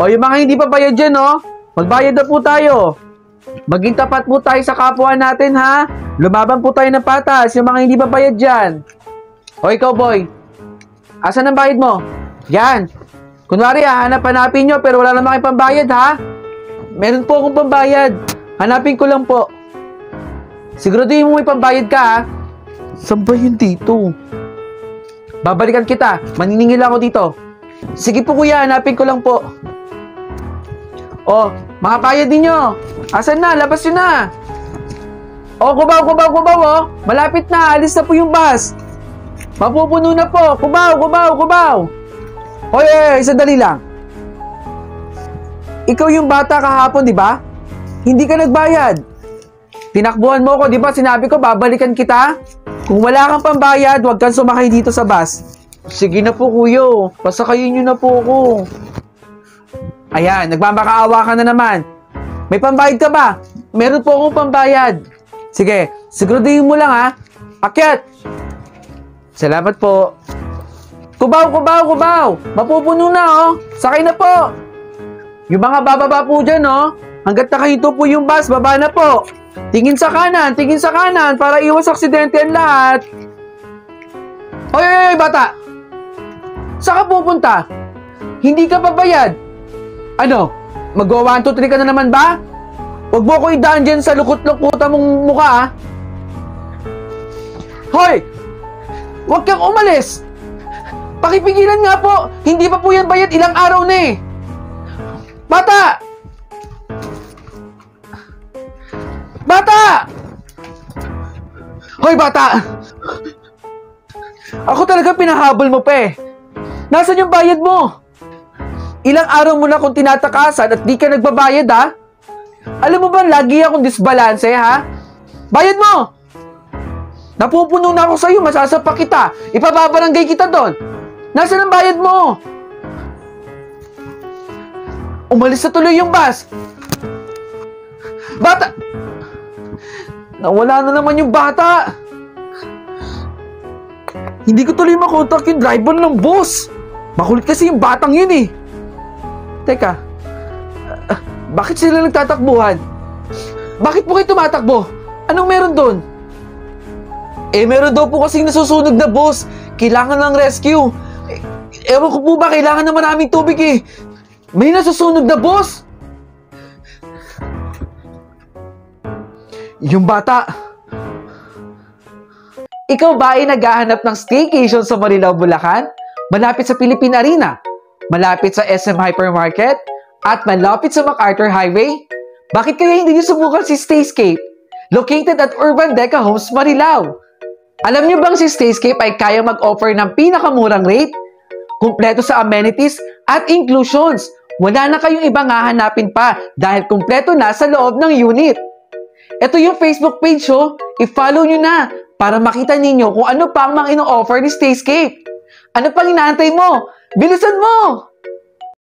O yung mga hindi pa bayad dyan, no? Magbayad na po tayo. Maging tapat po tayo sa kapwa natin, ha? Lumaban po tayo ng patas, yung mga hindi pa bayad dyan. O ikaw, boy. Asan ang bayad mo? Yan. Kunwari, hanapin nyo, pero wala naman kayong pambayad, ha? Meron po akong pambayad. Hanapin ko lang po. Siguraduhin mo may pambayad ka, ha? Saan ba yun dito? Babalikan kita. Maniningil ako dito. Sige po, kuya. Hanapin ko lang po. O, mga bayad ninyo. Asan na? Labas yun na. O, kubaw, oh. Malapit na. Alis na po yung bus. Mapupuno na po. Kubaw. Hoy, sandali lang. Ikaw yung bata kahapon, di ba? Hindi ka nagbayad. Tinakbuhan mo ko, di ba? Sinabi ko, babalikan kita. Kung wala kang pambayad, huwag kang sumakay dito sa bus. Sige na po, kuyo. Pasakayin nyo na po ako. Ayan, nagmamakaawa ka na naman. May pambayad ka ba? Meron po akong pambayad. Sige, siguraduhin mo lang, ha? Akyat! Salamat po. Kubaw! Mapupuno na, oh. Sakay na po. Yung mga bababa po dyan, oh. Hanggat nakahinto po yung bus, baba na po. Tingin sa kanan para iwas aksidente ang lahat. Oy, bata! Saan ka pupunta? Hindi ka pabayad. Ano? Mag-1, 2, 3 ka na naman ba? Huwag mo ko idaan dyan sa lukot-lukutan mong mukha, ha? Hoy! Huwag kang umalis! Pakipigilan nga po! Hindi pa po yan bayad, ilang araw na eh! Bata! Hoy, bata! Ako talaga pinahabol mo pa eh. Nasaan yung bayad mo? Ilang araw mo na akong tinatakasan at di ka nagbabayad, ha? Alam mo ba, lagi akong disbalanse, ha? Bayad mo! Napupuno na ako sa'yo, masasapak kita. Ipababarangay kita doon. Nasaan ang bayad mo? Umalis na tuloy yung bus. Bata! Nawala na naman yung bata. Hindi ko tuloy makontak yung driver ng bus. Makulit kasi yung batang yun eh. Teka, bakit sila nagtatakbuhan? Bakit po kayo tumatakbo? Anong meron doon? Meron daw po kasing nasusunog na bus. Kailangan ng rescue. Ewan ko po ba, kailangan na maraming tubig eh. May nasusunog na bus? Yung bata. Ikaw ba ay naghahanap ng staycation sa Marilao, Bulacan? Malapit sa Philippine Arena? Malapit sa SM Hypermarket? At malapit sa MacArthur Highway? Bakit kaya hindi niyo subukan si Stayscape? Located at Urban Deca Homes, Marilao. Alam niyo bang si Stayscape ay kayang mag-offer ng pinakamurang rate? Kumpleto sa amenities at inclusions. Wala na kayong ibang hahanapin pa dahil kumpleto na sa loob ng unit. Ito yung Facebook page, oh. I-follow nyo na para makita ninyo kung ano pa ang mga ino-offer ni Stayscape. Ano pang inaantay mo? Bilisan mo!